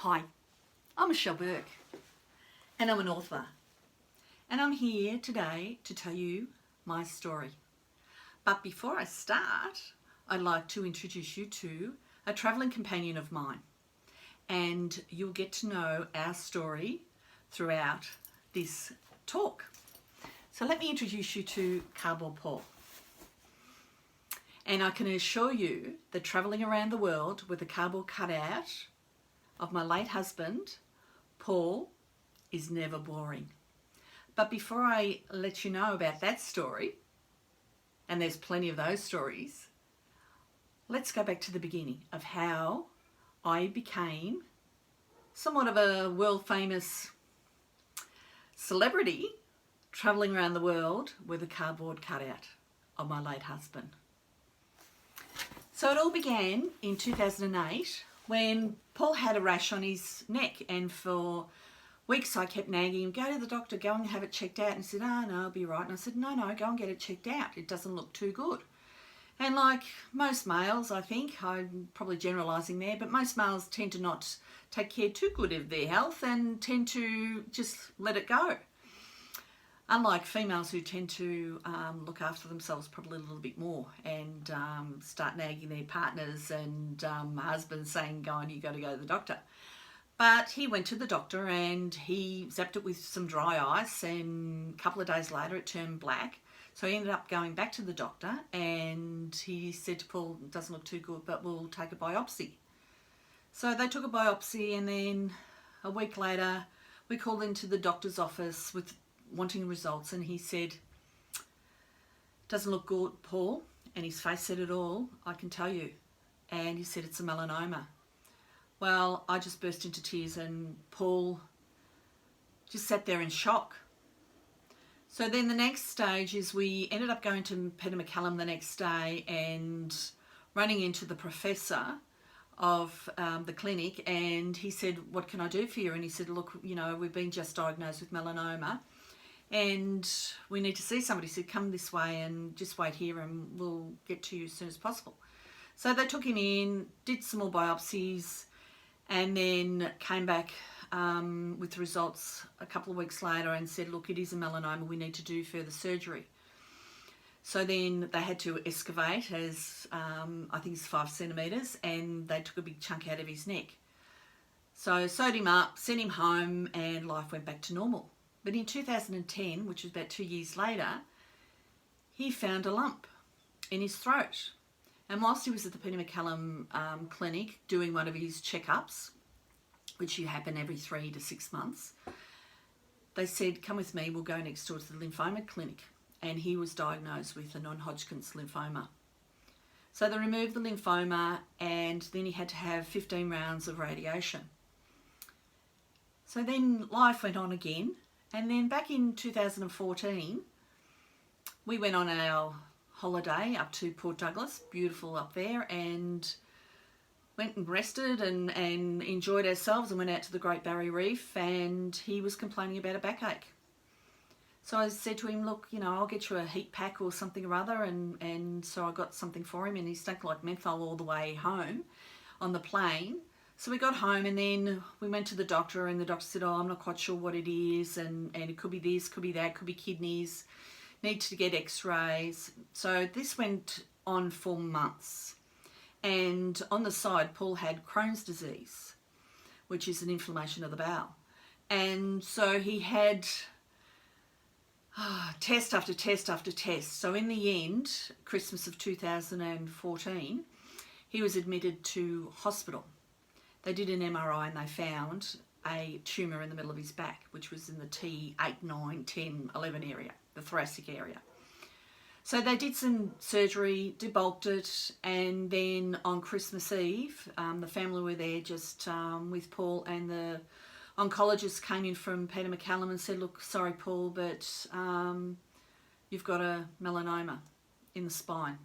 Hi, I'm Michelle Burke and I'm an author, and I'm here today to tell you my story. But before I start, I'd like to introduce you to a travelling companion of mine, and you'll get to know our story throughout this talk. So let me introduce you to Cardboard Paul. And I can assure you that travelling around the world with a cardboard cutout of my late husband, Paul, is never boring. But before I let you know about that story, and there's plenty of those stories, let's go back to the beginning of how I became somewhat of a world famous celebrity travelling around the world with a cardboard cutout of my late husband. So it all began in 2008 when Paul had a rash on his neck, and for weeks I kept nagging him, go to the doctor, go and have it checked out. And he said, oh, no, I'll be right. And I said, no, go and get it checked out. It doesn't look too good. And like most males, I think, I'm probably generalising there, but most males tend to not take care too good of their health and tend to just let it go. Unlike females who tend to look after themselves probably a little bit more and start nagging their partners and husbands saying, you got to go to the doctor. But he went to the doctor and he zapped it with some dry ice, and a couple of days later it turned black. So he ended up going back to the doctor and he said to Paul, it doesn't look too good, but we'll take a biopsy. So they took a biopsy, and then a week later we called into the doctor's office with wanting results, and he said, doesn't look good, Paul. And his face said it all, I can tell you. And he said, it's a melanoma. Well, I just burst into tears, and Paul just sat there in shock. So then the next stage is we ended up going to Peter MacCallum the next day and running into the professor of the clinic, and he said, what can I do for you? And he said, look, we've been just diagnosed with melanoma and we need to see somebody. He said, come this way and just wait here and we'll get to you as soon as possible. So they took him in, did some more biopsies, and then came back with the results a couple of weeks later and said, look, it is a melanoma, we need to do further surgery. So then they had to excavate, as I think it's 5 centimetres, and they took a big chunk out of his neck. So sewed him up, sent him home, and life went back to normal. But in 2010, which was about 2 years later, he found a lump in his throat. And whilst he was at the Peter MacCallum clinic doing one of his checkups, which happen every 3 to 6 months, they said, come with me, we'll go next door to the lymphoma clinic. And he was diagnosed with a non-Hodgkin's lymphoma. So they removed the lymphoma, and then he had to have 15 rounds of radiation. So then life went on again. And then back in 2014, we went on our holiday up to Port Douglas, beautiful up there, and went and rested and enjoyed ourselves, and went out to the Great Barrier Reef, and he was complaining about a backache. So I said to him, look, I'll get you a heat pack or something or other, and so I got something for him, and he stunk like menthol all the way home on the plane. So we got home, and then we went to the doctor, and the doctor said, I'm not quite sure what it is, and it could be this, could be that, could be kidneys, need to get x-rays. So this went on for months. And on the side, Paul had Crohn's disease, which is an inflammation of the bowel. And so he had test after test after test. So in the end, Christmas of 2014, he was admitted to hospital. They did an MRI and they found a tumour in the middle of his back, which was in the T8, 9, 10, 11 area, the thoracic area. So they did some surgery, debulked it, and then on Christmas Eve, the family were there just with Paul, and the oncologist came in from Peter MacCallum and said, look, sorry Paul, but you've got a melanoma in the spine.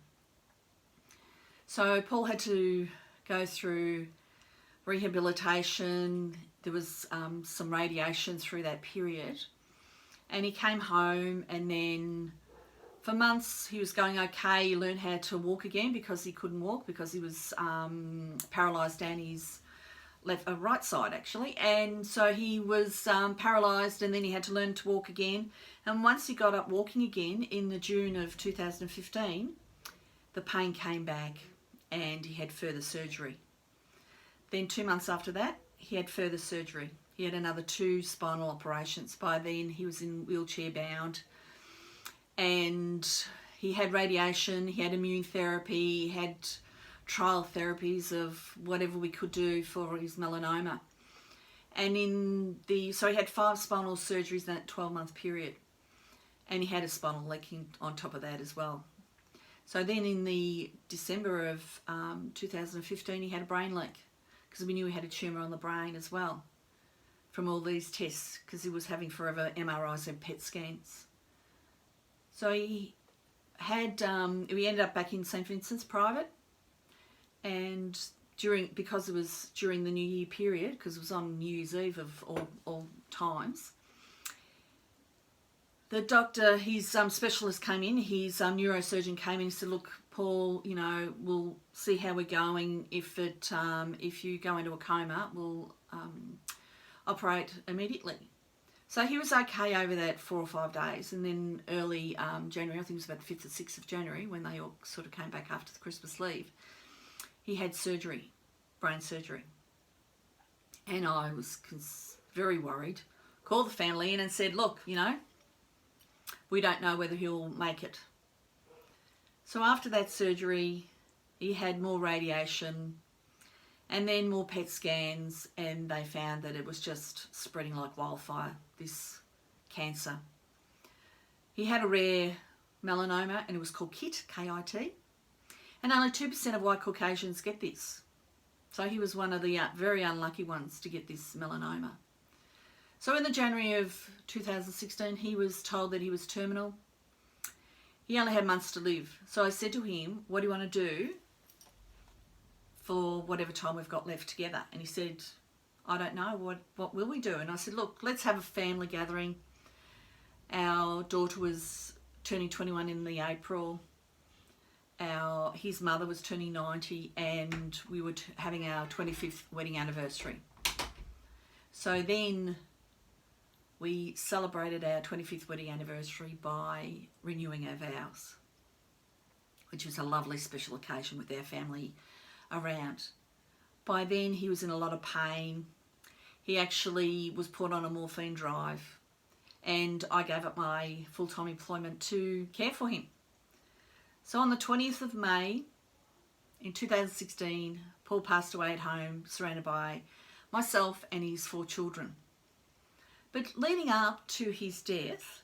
So Paul had to go through rehabilitation. There was some radiation through that period, and he came home, and then for months he was going okay. He learned how to walk again because he couldn't walk because he was paralysed down his right side actually, and so he was paralysed, and then he had to learn to walk again. And once he got up walking again in the June of 2015, the pain came back and he had further surgery. Then 2 months after that, he had further surgery. He had another 2 spinal operations. By then he was in wheelchair bound, and he had radiation, he had immune therapy, he had trial therapies of whatever we could do for his melanoma. And so he had 5 spinal surgeries in that 12-month period, and he had a spinal leaking on top of that as well. So then in the December of 2015, he had a brain leak, because we knew he had a tumour on the brain as well from all these tests, because he was having forever MRIs and PET scans. So he we ended up back in St Vincent's private, and because it was during the New Year period, because it was on New Year's Eve of all times, the doctor, his specialist came in, his neurosurgeon came in and said, look, Paul, we'll see how we're going. If you go into a coma, we'll operate immediately. So he was okay over that 4 or 5 days, and then early January, I think it was about the 5th or 6th of January, when they all sort of came back after the Christmas leave, he had surgery, brain surgery. And I was very worried. Called the family in and said, look, we don't know whether he'll make it. So after that surgery, he had more radiation and then more PET scans, and they found that it was just spreading like wildfire, this cancer. He had a rare melanoma, and it was called KIT, K-I-T, and only 2% of white Caucasians get this. So he was one of the very unlucky ones to get this melanoma. So in the January of 2016, he was told that he was terminal. He only had months to live. So I said to him, what do you want to do for whatever time we've got left together? And he said, I don't know, what will we do? And I said, look, let's have a family gathering. Our daughter was turning 21 in the April. His mother was turning 90, and we were having our 25th wedding anniversary. So then we celebrated our 25th wedding anniversary by renewing our vows, which was a lovely special occasion with our family around. By then he was in a lot of pain. He actually was put on a morphine drive, and I gave up my full-time employment to care for him. So on the 20th of May in 2016, Paul passed away at home, surrounded by myself and his 4 children. But leading up to his death,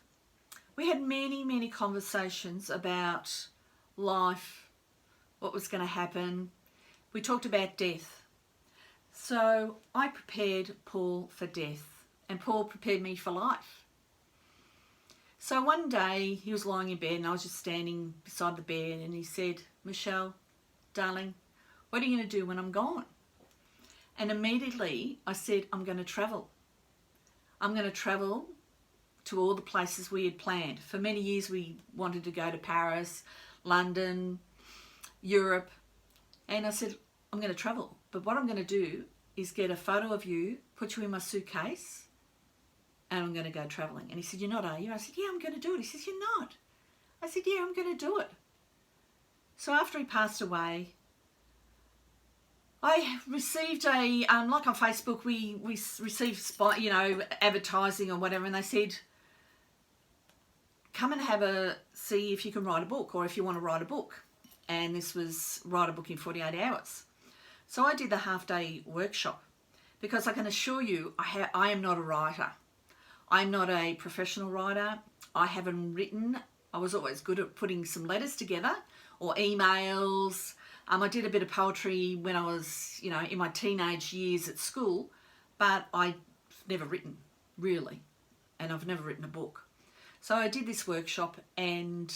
we had many, many conversations about life, what was going to happen. We talked about death. So I prepared Paul for death, and Paul prepared me for life. So one day he was lying in bed, and I was just standing beside the bed, and he said, Michelle, darling, what are you going to do when I'm gone? And immediately I said, I'm going to travel. I'm going to travel to all the places we had planned. For many years we wanted to go to Paris, London, Europe. And I said, I'm going to travel. But what I'm going to do is get a photo of you, put you in my suitcase, and I'm going to go travelling. And he said, you're not, are you? I said, yeah, I'm going to do it. He says, you're not. I said, yeah, I'm going to do it. So after he passed away, I received like on Facebook, we received, advertising or whatever, and they said, come and see if you can write a book, or if you want to write a book. And this was write a book in 48 hours. So I did the half-day workshop, because I can assure you, I am not a writer. I'm not a professional writer. I haven't written. I was always good at putting some letters together or emails. I did a bit of poetry when I was, in my teenage years at school, but I've never written, really, and I've never written a book. So I did this workshop, and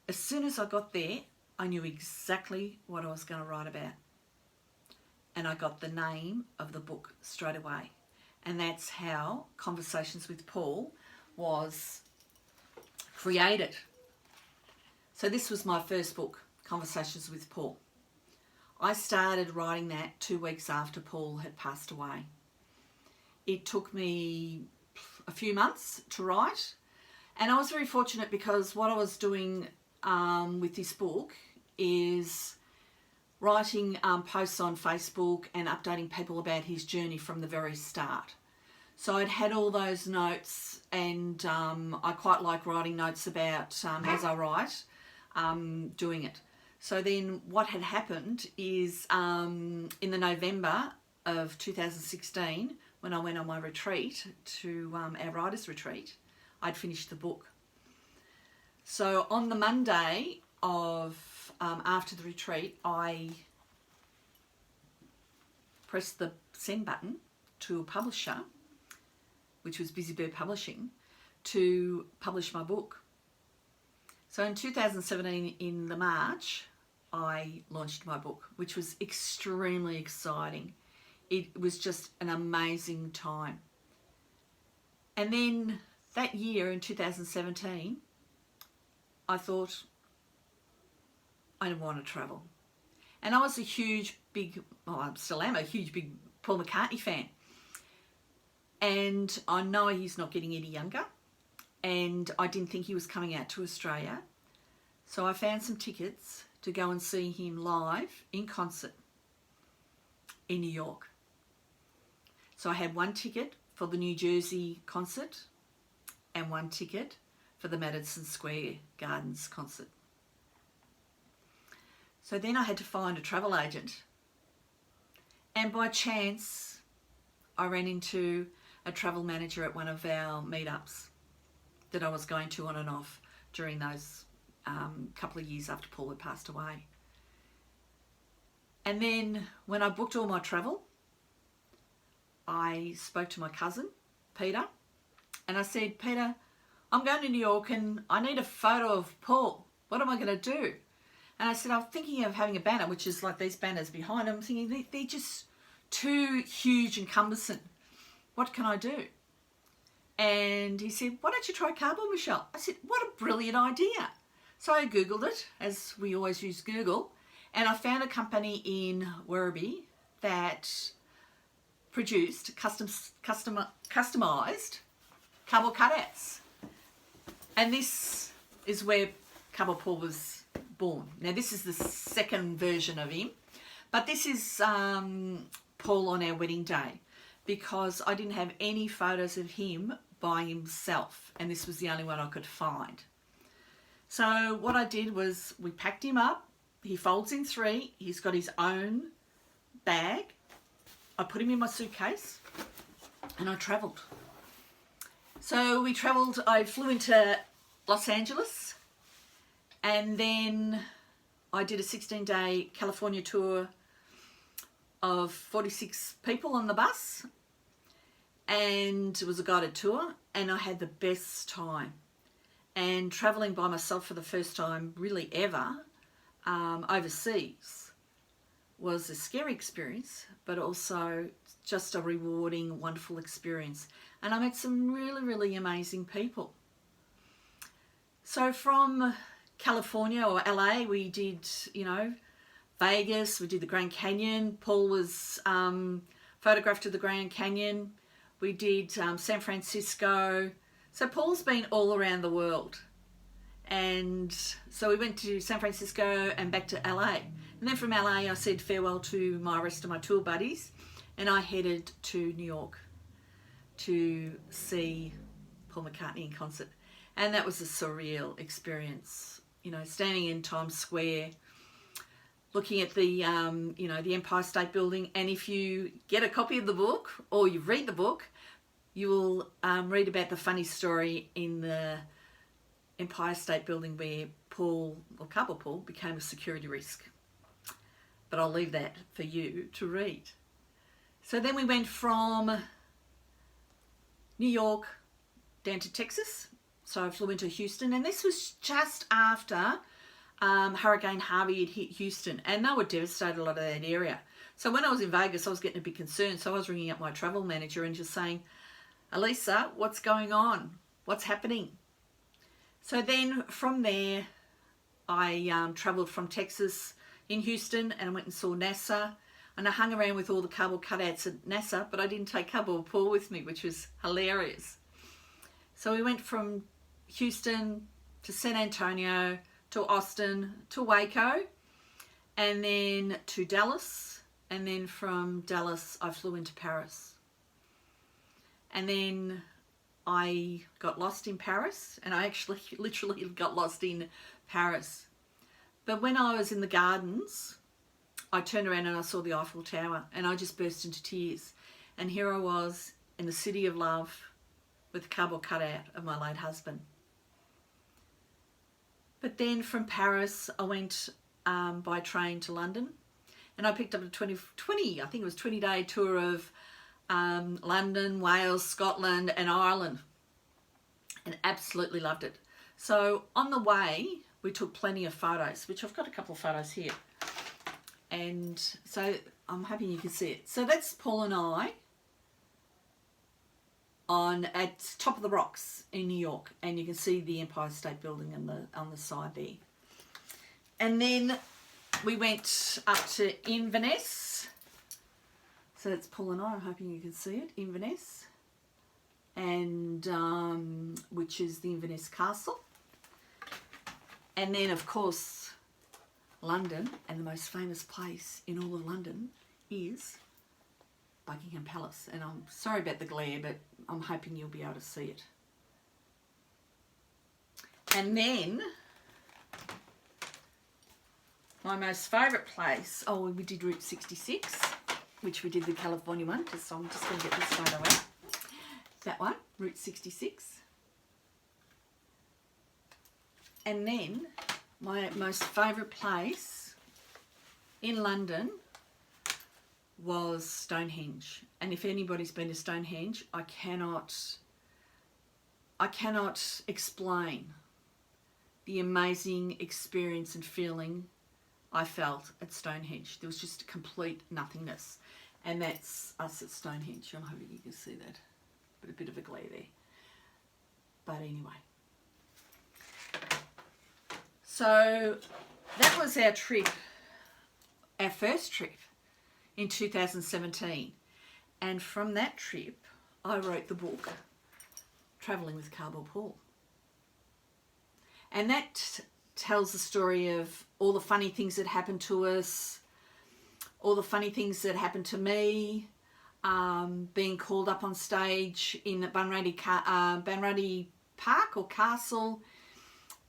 as soon as I got there, I knew exactly what I was going to write about. And I got the name of the book straight away. And that's how Conversations with Paul was created. So this was my first book, Conversations with Paul. I started writing that 2 weeks after Paul had passed away. It took me a few months to write, and I was very fortunate because what I was doing with this book is writing posts on Facebook and updating people about his journey from the very start. So I'd had all those notes, and I quite like writing notes about, as I write, doing it. So then what had happened is in the November of 2016, when I went on my retreat to our writer's retreat, I'd finished the book. So on the Monday of after the retreat, I pressed the send button to a publisher, which was Busy Bird Publishing, to publish my book. So in 2017, in the March, I launched my book, which was extremely exciting. It was just an amazing time. And then that year in 2017, I thought, I want to travel. And I was a huge, big, well, I still am a huge, big Paul McCartney fan. And I know he's not getting any younger. And I didn't think he was coming out to Australia. So I found some tickets to go and see him live in concert in New York. So I had 1 ticket for the New Jersey concert and 1 ticket for the Madison Square Gardens concert. So then I had to find a travel agent. And by chance, I ran into a travel manager at one of our meetups that I was going to on and off during those couple of years after Paul had passed away. And then when I booked all my travel, I spoke to my cousin, Peter, and I said, Peter, I'm going to New York and I need a photo of Paul. What am I going to do? And I said, I'm thinking of having a banner, which is like these banners behind him. I'm thinking they're just too huge and cumbersome. What can I do? And he said, why don't you try cardboard, Michelle? I said, what a brilliant idea. So I Googled it, as we always use Google, and I found a company in Werribee that produced customized cardboard cutouts. And this is where Cardboard Paul was born. Now this is the second version of him, but this is Paul on our wedding day, because I didn't have any photos of him by himself, and this was the only one I could find. So what I did was we packed him up. He folds in 3. He's got his own bag. I put him in my suitcase and I travelled. So we travelled, I flew into Los Angeles, and then I did a 16-day California tour of 46 people on the bus, and it was a guided tour, and I had the best time. And travelling by myself for the first time really ever overseas was a scary experience, but also just a rewarding, wonderful experience. And I met some really, really amazing people. So from California or LA, we did, Vegas, we did the Grand Canyon. Paul was photographed at the Grand Canyon. We did San Francisco. So Paul's been all around the world. And so we went to San Francisco and back to LA. And then from LA, I said farewell to my rest of my tour buddies, and I headed to New York to see Paul McCartney in concert. And that was a surreal experience, standing in Times Square, looking at the, the Empire State Building. And if you get a copy of the book or you read the book, you will read about the funny story in the Empire State Building where Paul, or Cardboard Paul, became a security risk. But I'll leave that for you to read. So then we went from New York down to Texas. So I flew into Houston, and this was just after Hurricane Harvey had hit Houston, and they were devastated, a lot of that area. So when I was in Vegas, I was getting a bit concerned. So I was ringing up my travel manager and just saying, Elisa, what's going on? What's happening? So then from there, I travelled from Texas in Houston, and I went and saw NASA, and I hung around with all the cardboard cutouts at NASA, but I didn't take cardboard Paul with me, which was hilarious. So we went from Houston to San Antonio to Austin to Waco, and then to Dallas, and then from Dallas I flew into Paris. And then I got lost in Paris, and I actually literally got lost in Paris. But when I was in the gardens, I turned around and I saw the Eiffel Tower, and I just burst into tears. And here I was in the city of love with a cardboard cutout of my late husband. But then from Paris, I went by train to London, and I picked up a 20-day tour of London, Wales, Scotland and Ireland, and absolutely loved it. So on the way, we took plenty of photos, which I've got a couple of photos here. And so I'm hoping you can see it. So that's Paul and I at top of the rocks in New York, and you can see the Empire State Building on the side there. And then we went up to Inverness. So that's Paul and I. I'm hoping you can see it, Inverness, and which is the Inverness Castle. And then, of course, London, and the most famous place in all of London is Buckingham Palace. And I'm sorry about the glare, but I'm hoping you'll be able to see it. And then my most favourite place, we did Route 66, which we did the California one, so I'm just going to get this photo out. That one, Route 66. And then my most favourite place in London was Stonehenge. And if anybody's been to Stonehenge, I cannot explain the amazing experience and feeling I felt at Stonehenge. There was just a complete nothingness. And that's us at Stonehenge. I'm hoping you can see that. But a bit of a glare there. But anyway. So that was our trip, our first trip in 2017. And from that trip, I wrote the book, Travelling with Cardboard Paul. And that tells the story of all the funny things that happened to us, all the funny things that happened to me, being called up on stage in Bunratty Park or Castle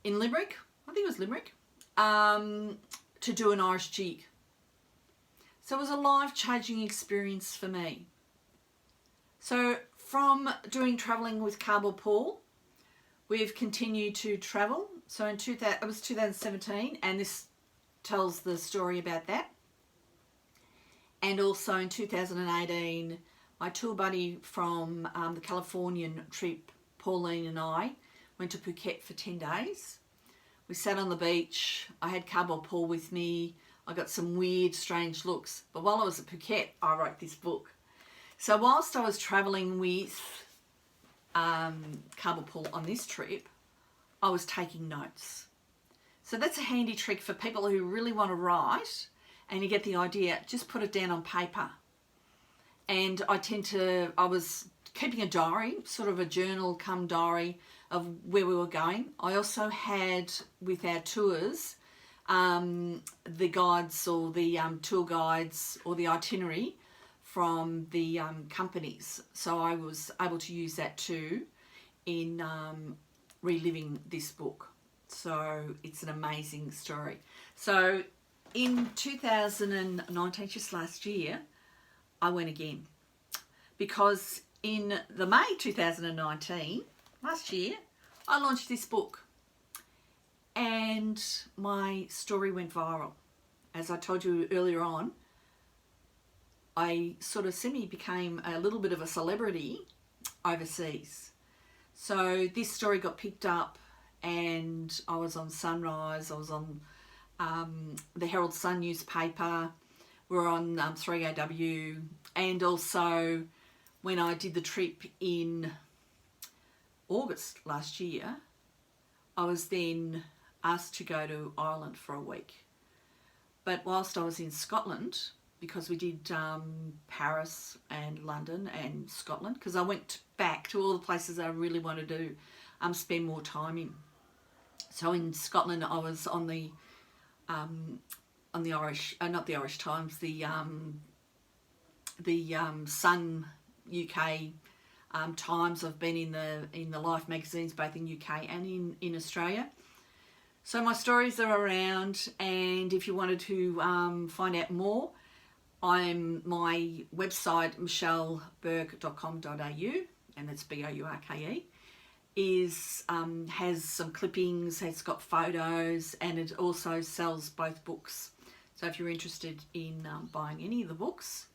in Limerick, I think it was Limerick, to do an Irish jig. So it was a life-changing experience for me. So from doing Travelling with Cardboard Paul, we've continued to travel. So it was 2017, and this tells the story about that. And also in 2018, my tour buddy from the Californian trip, Pauline and I, went to Phuket for 10 days. We sat on the beach. I had Cardboard Paul with me. I got some weird, strange looks. But while I was at Phuket, I wrote this book. So whilst I was travelling with Cardboard Paul on this trip, I was taking notes. So that's a handy trick for people who really want to write and you get the idea, just put it down on paper. And I was keeping a diary, sort of a journal cum diary of where we were going. I also had with our tours, the guides or the tour guides or the itinerary from the companies. So I was able to use that too in reliving this book. So it's an amazing story. So in 2019, just last year, I went again. Because in the May 2019, last year, I launched this book. And my story went viral. As I told you earlier on, I sort of became a little bit of a celebrity overseas. So this story got picked up and I was on Sunrise, I was on the Herald Sun newspaper, we're on 3AW, and also when I did the trip in August last year, I was then asked to go to Ireland for a week. But whilst I was in Scotland, because we did Paris and London and Scotland, because I went back to all the places I really wanted to spend more time in. So in Scotland, I was on the Irish, not the Irish Times, the Sun UK Times. I've been in the Life magazines, both in UK and in Australia. So my stories are around, and if you wanted to find out more, my website, michelleburke.com.au, and that's Bourke, has some clippings, has got photos, and it also sells both books. So if you're interested in buying any of the books,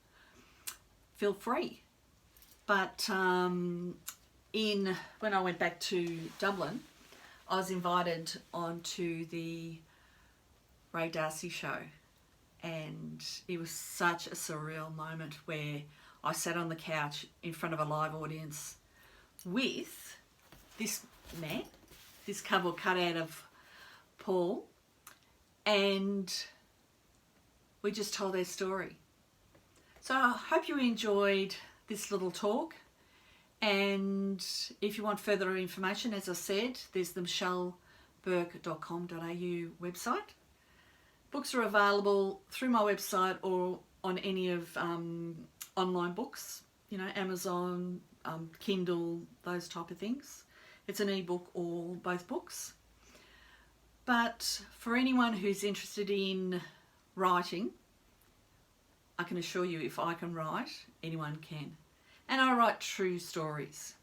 feel free. But when I went back to Dublin, I was invited onto the Ray D'Arcy show, and it was such a surreal moment where I sat on the couch in front of a live audience with this man, this cardboard cutout of Paul, and we just told their story. So I hope you enjoyed this little talk, and if you want further information, as I said, there's the michelleburke.com.au website. Books are available through my website or on any of online books, you know, Amazon, Kindle, those type of things. It's an ebook or both books. But for anyone who's interested in writing, I can assure you, if I can write, anyone can. And I write true stories.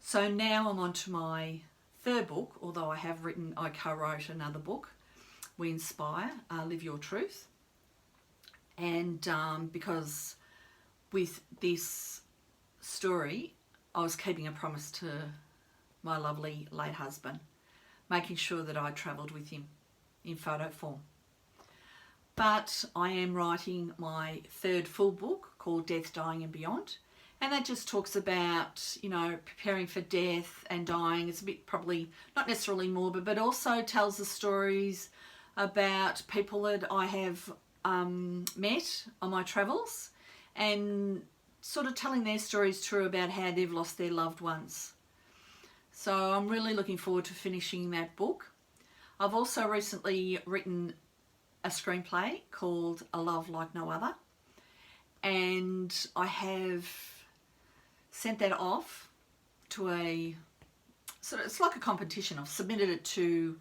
So now I'm on to my third book, although I co-wrote another book, We Inspire, Live Your Truth. And because with this story, I was keeping a promise to my lovely late husband, making sure that I travelled with him in photo form. But I am writing my third full book called Death, Dying and Beyond. And that just talks about, you know, preparing for death and dying. It's a bit probably not necessarily morbid, but also tells the stories about people that I have met on my travels, and sort of telling their stories too about how they've lost their loved ones. So I'm really looking forward to finishing that book. I've also recently written a screenplay called A Love Like No Other, and I have sent that off to it's like a competition. I've submitted it to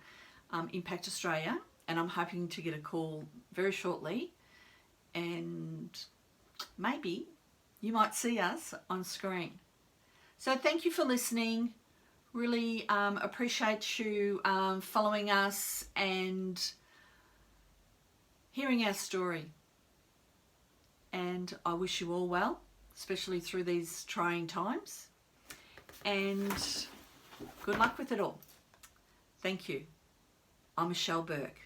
Impact Australia, and I'm hoping to get a call very shortly, and maybe you might see us on screen. So thank you for listening. Really appreciate you following us and hearing our story. And I wish you all well, especially through these trying times. And good luck with it all. Thank you. I'm Michelle Burke.